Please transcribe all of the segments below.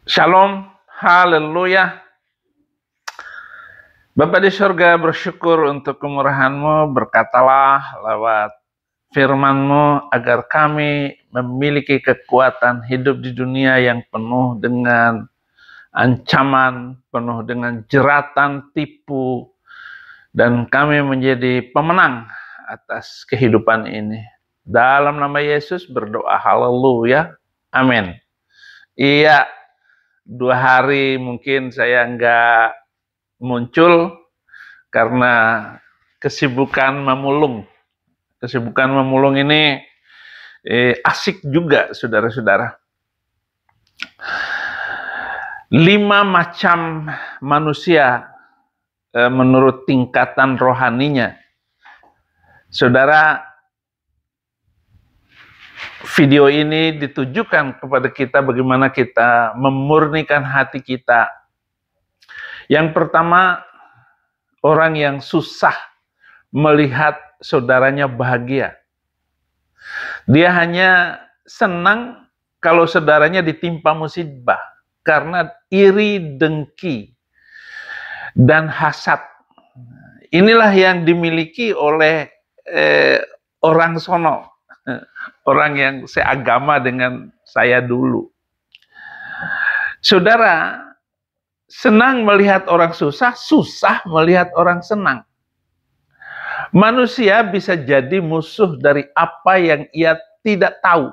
Shalom, haleluya. Bapa di surga, bersyukur untuk kemurahan-Mu, berkatalah lewat firman-Mu agar kami memiliki kekuatan hidup di dunia yang penuh dengan ancaman, penuh dengan jeratan, tipu, dan kami menjadi pemenang atas kehidupan ini. Dalam nama Yesus berdoa, haleluya, amin. Iya, 2 hari mungkin saya nggak muncul karena kesibukan memulung. Kesibukan memulung ini asik juga, saudara-saudara. 5 macam manusia menurut tingkatan rohaninya. Saudara, video ini ditujukan kepada kita bagaimana kita memurnikan hati kita. Yang pertama, orang yang susah melihat saudaranya bahagia. Dia hanya senang kalau saudaranya ditimpa musibah karena iri, dengki, dan hasad. Inilah yang dimiliki oleh orang sono, orang yang seagama dengan saya dulu. Saudara, senang melihat orang susah, susah melihat orang senang. Manusia bisa jadi musuh dari apa yang ia tidak tahu.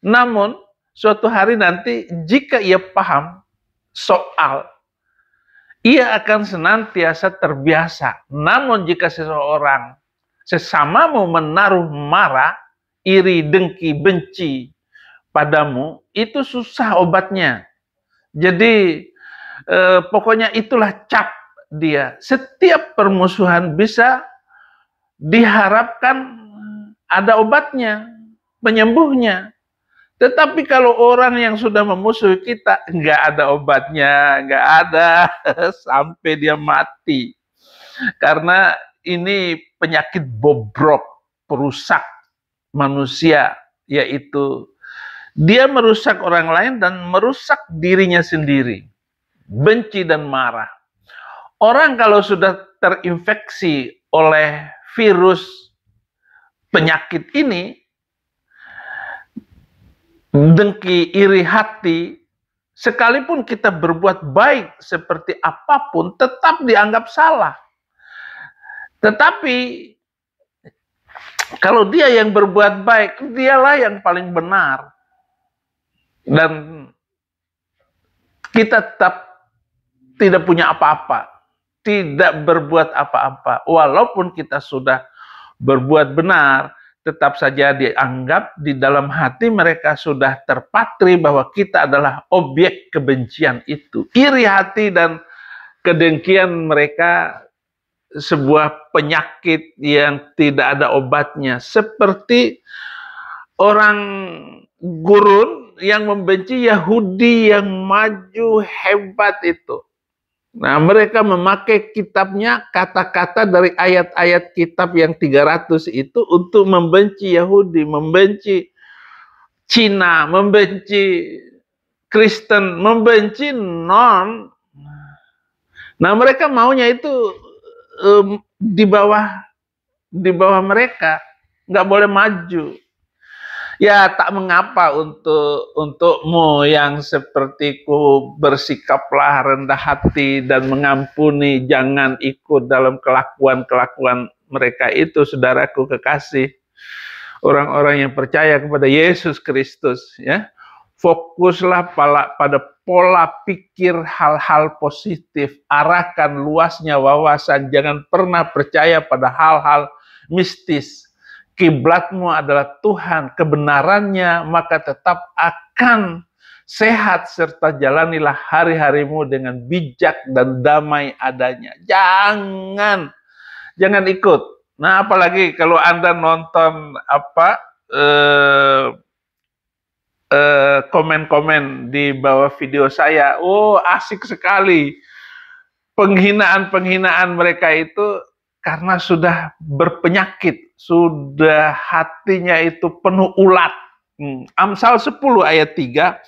Namun, suatu hari nanti jika ia paham soal, ia akan senantiasa terbiasa. Namun jika seseorang sesamamu menaruh marah, iri, dengki, benci padamu, itu susah obatnya. Jadi pokoknya itulah cap dia. Setiap permusuhan bisa diharapkan ada obatnya, penyembuhnya. Tetapi kalau orang yang sudah memusuhi kita, nggak ada obatnya, nggak ada sampai dia mati. Karena ini penyakit bobrok, perusak manusia, yaitu dia merusak orang lain dan merusak dirinya sendiri. Benci dan marah. Orang kalau sudah terinfeksi oleh virus penyakit ini, dengki, iri hati, sekalipun kita berbuat baik seperti apapun, tetap dianggap salah. Tetapi kalau dia yang berbuat baik, dialah yang paling benar. Dan kita tetap tidak punya apa-apa, tidak berbuat apa-apa. Walaupun kita sudah berbuat benar, tetap saja dianggap di dalam hati mereka sudah terpatri bahwa kita adalah objek kebencian itu. Iri hati dan kedengkian mereka sebuah penyakit yang tidak ada obatnya. Seperti orang gurun yang membenci Yahudi yang maju hebat itu. Nah, mereka memakai kitabnya, kata-kata dari ayat-ayat kitab yang 300 itu untuk membenci Yahudi, membenci Cina, membenci Kristen, membenci non. Nah, mereka maunya itu di bawah mereka, nggak boleh maju. Ya, tak mengapa untukmu yang sepertiku, bersikaplah rendah hati dan mengampuni, jangan ikut dalam kelakuan-kelakuan mereka itu, saudaraku kekasih. Orang-orang yang percaya kepada Yesus Kristus, ya. Fokuslah pada pola pikir hal-hal positif, arahkan luasnya wawasan, jangan pernah percaya pada hal-hal mistis. Kiblatmu adalah Tuhan, kebenarannya, maka tetap akan sehat serta jalanilah hari-harimu dengan bijak dan damai adanya. Jangan ikut. Nah, apalagi kalau Anda nonton komen-komen di bawah video saya, asik sekali. Penghinaan mereka itu karena sudah berpenyakit, sudah hatinya itu penuh ulat. Amsal 10 ayat 3,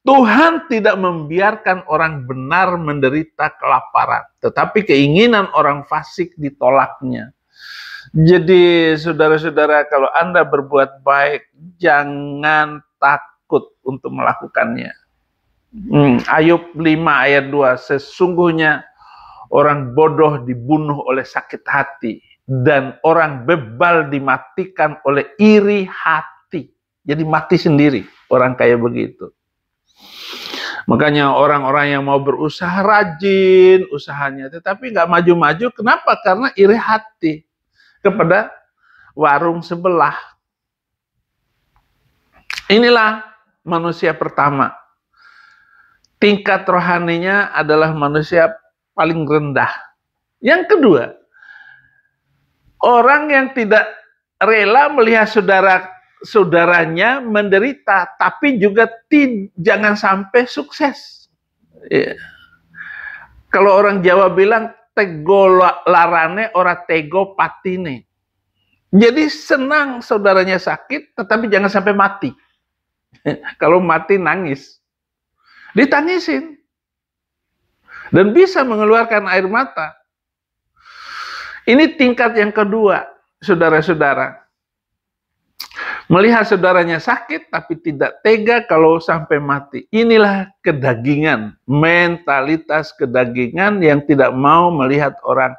Tuhan tidak membiarkan orang benar menderita kelaparan, tetapi keinginan orang fasik ditolaknya. Jadi saudara-saudara, kalau Anda berbuat baik, jangan takut untuk melakukannya. Ayub 5 ayat 2, sesungguhnya orang bodoh dibunuh oleh sakit hati, dan orang bebal dimatikan oleh iri hati. Jadi mati sendiri orang kayak begitu. Makanya orang-orang yang mau berusaha rajin usahanya, tetapi nggak maju-maju. Kenapa? Karena iri hati kepada warung sebelah. Inilah manusia pertama. Tingkat rohaninya adalah manusia paling rendah. Yang kedua, orang yang tidak rela melihat saudaranya menderita, tapi juga jangan sampai sukses. Ya. Kalau orang Jawa bilang, tego larane ora tego patine. Jadi senang saudaranya sakit, tetapi jangan sampai mati. Kalau mati nangis. Ditangisin. Dan bisa mengeluarkan air mata. Ini tingkat yang kedua, saudara-saudara. Melihat saudaranya sakit, tapi tidak tega kalau sampai mati. Inilah kedagingan, mentalitas kedagingan yang tidak mau melihat orang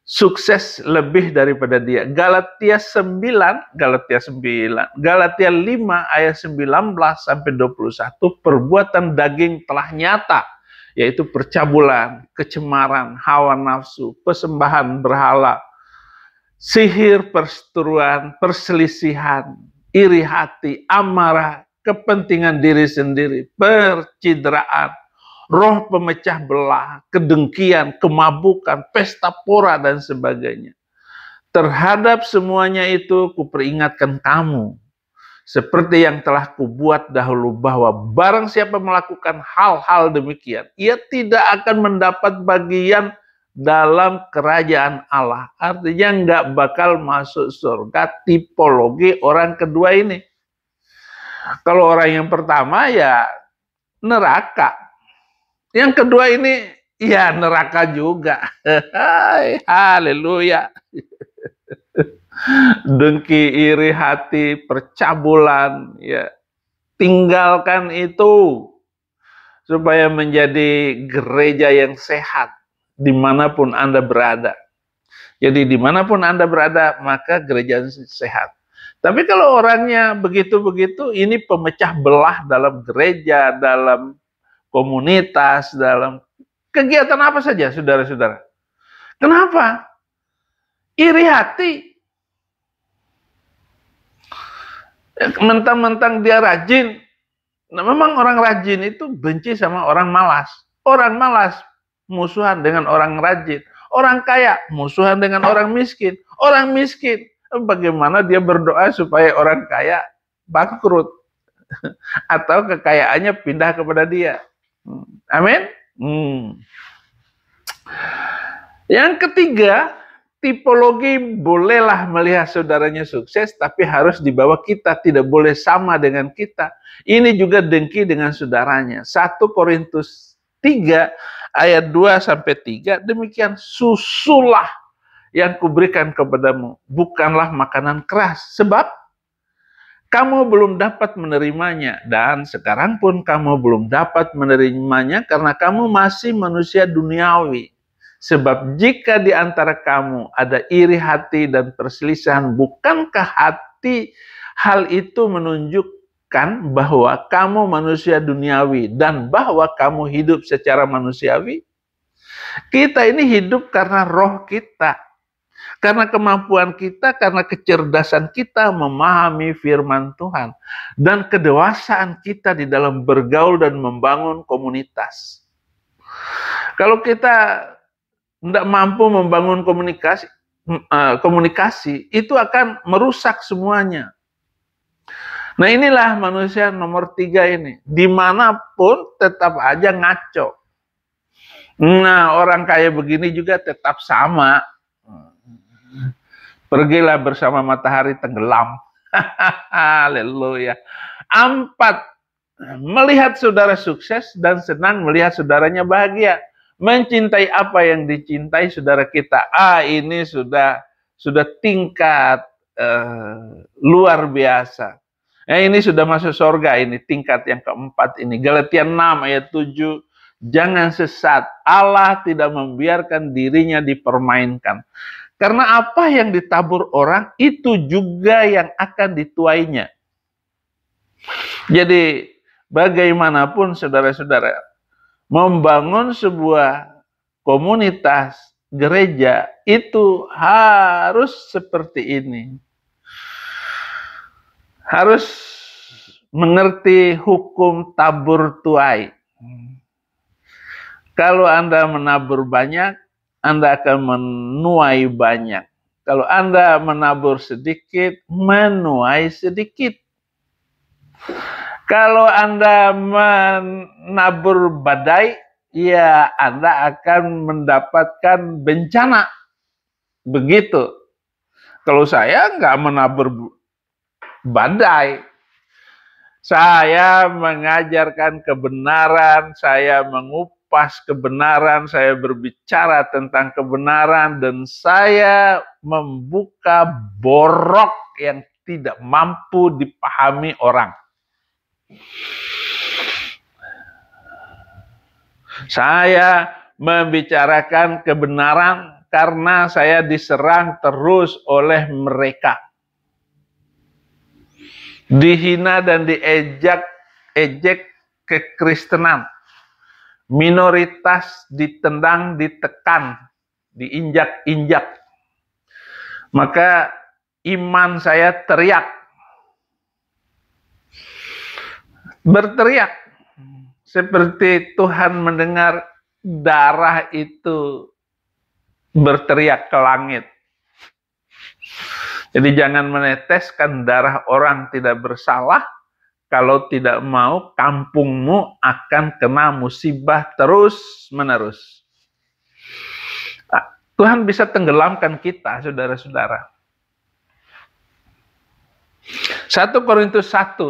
sukses lebih daripada dia. Galatia 5 ayat 19 sampai 21, perbuatan daging telah nyata, yaitu percabulan, kecemaran, hawa nafsu, persembahan berhala, sihir, perseteruan, perselisihan, iri hati, amarah, kepentingan diri sendiri, percideraan, roh pemecah belah, kedengkian, kemabukan, pesta pora, dan sebagainya. Terhadap semuanya itu kuperingatkan kamu, seperti yang telah kubuat dahulu, bahwa barang siapa melakukan hal-hal demikian, ia tidak akan mendapat bagian dalam kerajaan Allah. Artinya nggak bakal masuk surga. Tipologi orang kedua ini. Kalau orang yang pertama ya neraka. Yang kedua ini, ya neraka juga. Haleluya. Dengki, iri hati, percabulan, ya. Tinggalkan itu supaya menjadi gereja yang sehat dimanapun Anda berada. Jadi dimanapun Anda berada, maka gereja sehat. Tapi kalau orangnya begitu-begitu, ini pemecah belah dalam gereja, dalam komunitas, dalam kegiatan apa saja, saudara-saudara. Kenapa? Iri hati. Mentang-mentang dia rajin. Nah, memang orang rajin itu benci sama orang malas. Orang malas musuhan dengan orang rajin. Orang kaya musuhan dengan orang miskin. Orang miskin, bagaimana dia berdoa supaya orang kaya bangkrut atau kekayaannya pindah kepada dia. Amin. Yang ketiga, tipologi bolehlah melihat saudaranya sukses, tapi harus di bawah kita, tidak boleh sama dengan kita. Ini juga dengki dengan saudaranya. 1 Korintus 3 ayat 2-3, demikian susulah yang kuberikan kepadamu, bukanlah makanan keras, sebab kamu belum dapat menerimanya, dan sekarang pun kamu belum dapat menerimanya karena kamu masih manusia duniawi. Sebab jika di antara kamu ada iri hati dan perselisihan, bukankah hal itu menunjukkan bahwa kamu manusia duniawi dan bahwa kamu hidup secara manusiawi? Kita ini hidup karena roh kita. Karena kemampuan kita, karena kecerdasan kita memahami firman Tuhan. Dan kedewasaan kita di dalam bergaul dan membangun komunitas. Kalau kita tidak mampu membangun komunikasi, itu akan merusak semuanya. Nah inilah manusia nomor 3 ini. Dimanapun tetap aja ngaco. Nah orang kayak begini juga tetap sama. Pergilah bersama matahari tenggelam. Haleluya. 4 melihat saudara sukses dan senang melihat saudaranya bahagia. Mencintai apa yang dicintai saudara kita. Ini sudah tingkat luar biasa. Ini sudah masuk surga, ini tingkat yang keempat ini. Galatia 6 ayat 7. Jangan sesat, Allah tidak membiarkan dirinya dipermainkan. Karena apa yang ditabur orang, itu juga yang akan dituainya. Jadi, bagaimanapun saudara-saudara, membangun sebuah komunitas gereja itu harus seperti ini. Harus mengerti hukum tabur tuai. Kalau Anda menabur banyak, Anda akan menuai banyak. Kalau Anda menabur sedikit, menuai sedikit. Kalau Anda menabur badai, ya Anda akan mendapatkan bencana. Begitu. Kalau saya nggak menabur badai, saya mengajarkan kebenaran, saya mengupas kebenaran, saya berbicara tentang kebenaran, dan saya membuka borok yang tidak mampu dipahami orang. Saya membicarakan kebenaran karena saya diserang terus oleh mereka. Dihina dan ejek kekristenan. Minoritas ditendang, ditekan, diinjak-injak. Maka iman saya teriak. Berteriak. Seperti Tuhan mendengar darah itu berteriak ke langit. Jadi jangan meneteskan darah orang tidak bersalah, kalau tidak mau kampungmu akan kena musibah terus-menerus. Tuhan bisa tenggelamkan kita, saudara-saudara. 1 Korintus 1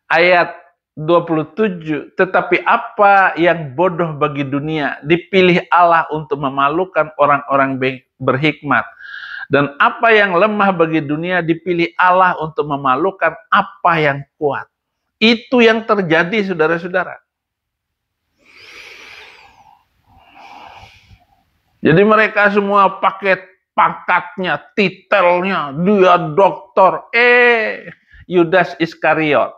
ayat 27, tetapi apa yang bodoh bagi dunia dipilih Allah untuk memalukan orang-orang berhikmat. Dan apa yang lemah bagi dunia dipilih Allah untuk memalukan apa yang kuat. Itu yang terjadi, saudara-saudara. Jadi mereka semua pakai pangkatnya, titelnya, dia doktor. Yudas Iskariot.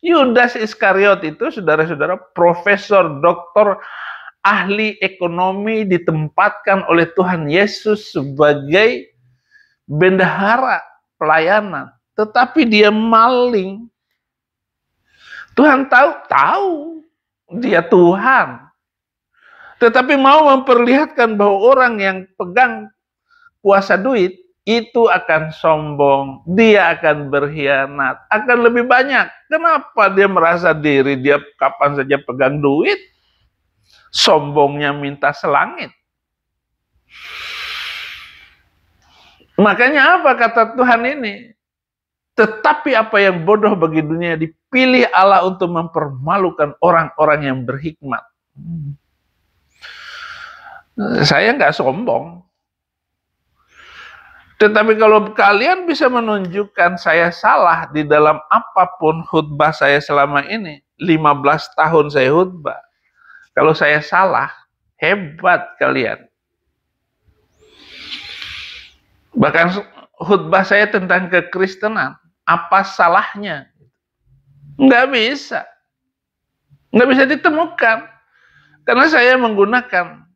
Yudas Iskariot itu, saudara-saudara, profesor, doktor, ahli ekonomi, ditempatkan oleh Tuhan Yesus sebagai bendahara pelayanan. Tetapi dia maling. Tuhan tahu dia Tuhan. Tetapi mau memperlihatkan bahwa orang yang pegang kuasa duit itu akan sombong, dia akan berkhianat, akan lebih banyak. Kenapa dia merasa diri dia kapan saja pegang duit? Sombongnya minta selangit. Makanya apa kata Tuhan ini? Tetapi apa yang bodoh bagi dunia dipilih Allah untuk mempermalukan orang-orang yang berhikmat. Saya nggak sombong. Tetapi kalau kalian bisa menunjukkan saya salah di dalam apapun khutbah saya selama ini, 15 tahun saya khutbah. Kalau saya salah, hebat kalian. Bahkan khutbah saya tentang kekristenan, apa salahnya? Nggak bisa. Nggak bisa ditemukan. Karena saya menggunakan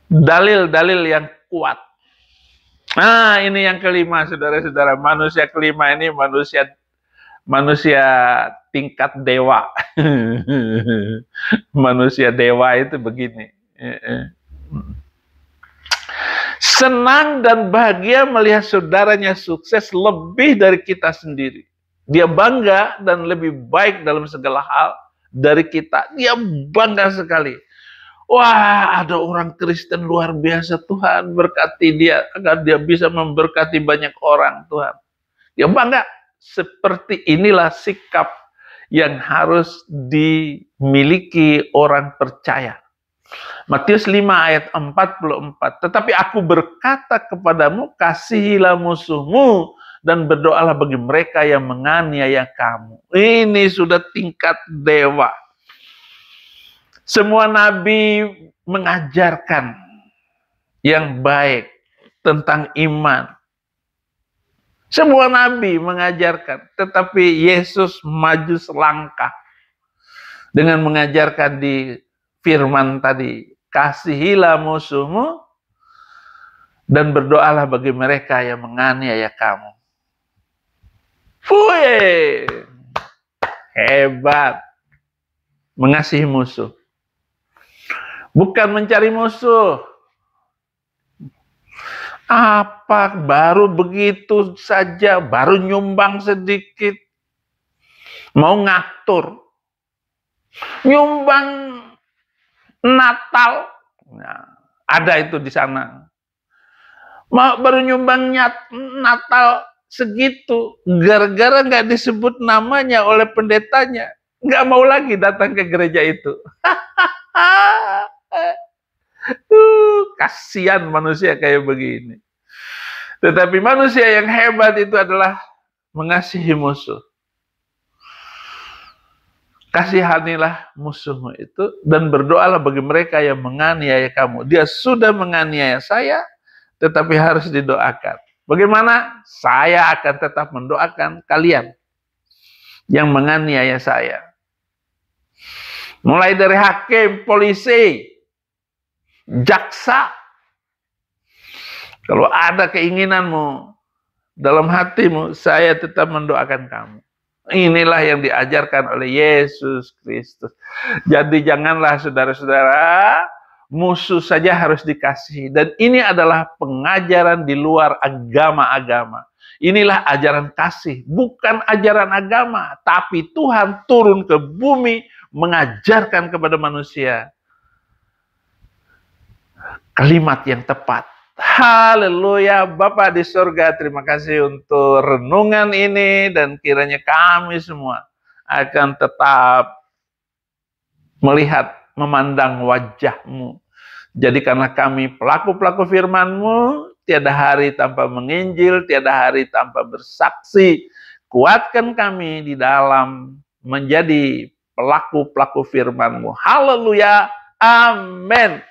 dalil-dalil yang kuat. Nah, ini yang kelima, saudara-saudara. Manusia kelima ini manusia tingkat dewa. Manusia dewa itu begini. Senang dan bahagia melihat saudaranya sukses lebih dari kita sendiri. Dia bangga dan lebih baik dalam segala hal dari kita. Dia bangga sekali. Wah, ada orang Kristen luar biasa, Tuhan berkati dia agar dia bisa memberkati banyak orang, Tuhan. Dia bangga seperti inilah sikap yang harus dimiliki orang percaya. Matius 5 ayat 44. Tetapi aku berkata kepadamu, kasihilah musuhmu dan berdoalah bagi mereka yang menganiaya kamu. Ini sudah tingkat dewa. Semua nabi mengajarkan yang baik tentang iman. Semua nabi mengajarkan, tetapi Yesus maju selangkah dengan mengajarkan di firman tadi, kasihilah musuhmu dan berdoalah bagi mereka yang menganiaya kamu. Wih, hebat. Mengasihi musuh. Bukan mencari musuh. Apa baru begitu saja, baru nyumbang sedikit, mau ngatur. Nyumbang Natal, nah, ada itu di sana. Baru nyumbang Natal segitu, gara-gara nggak disebut namanya oleh pendetanya, nggak mau lagi datang ke gereja itu. Kasihan manusia kayak begini. Tetapi manusia yang hebat itu adalah mengasihi musuh. Kasihanilah musuhmu itu dan berdoalah bagi mereka yang menganiaya kamu. Dia sudah menganiaya saya, tetapi harus didoakan. Bagaimana? Saya akan tetap mendoakan kalian yang menganiaya saya. Mulai dari hakim, polisi, jaksa. Kalau ada keinginanmu dalam hatimu, saya tetap mendoakan kamu. Inilah yang diajarkan oleh Yesus Kristus. Jadi janganlah saudara-saudara, musuh saja harus dikasihi. Dan ini adalah pengajaran di luar agama-agama. Inilah ajaran kasih, bukan ajaran agama. Tapi Tuhan turun ke bumi mengajarkan kepada manusia kalimat yang tepat. Haleluya, Bapa di surga, terima kasih untuk renungan ini dan kiranya kami semua akan tetap melihat, memandang wajah-Mu. Jadikanlah kami pelaku-pelaku firman-Mu, tiada hari tanpa menginjil, tiada hari tanpa bersaksi. Kuatkan kami di dalam menjadi pelaku-pelaku firman-Mu. Haleluya, amin.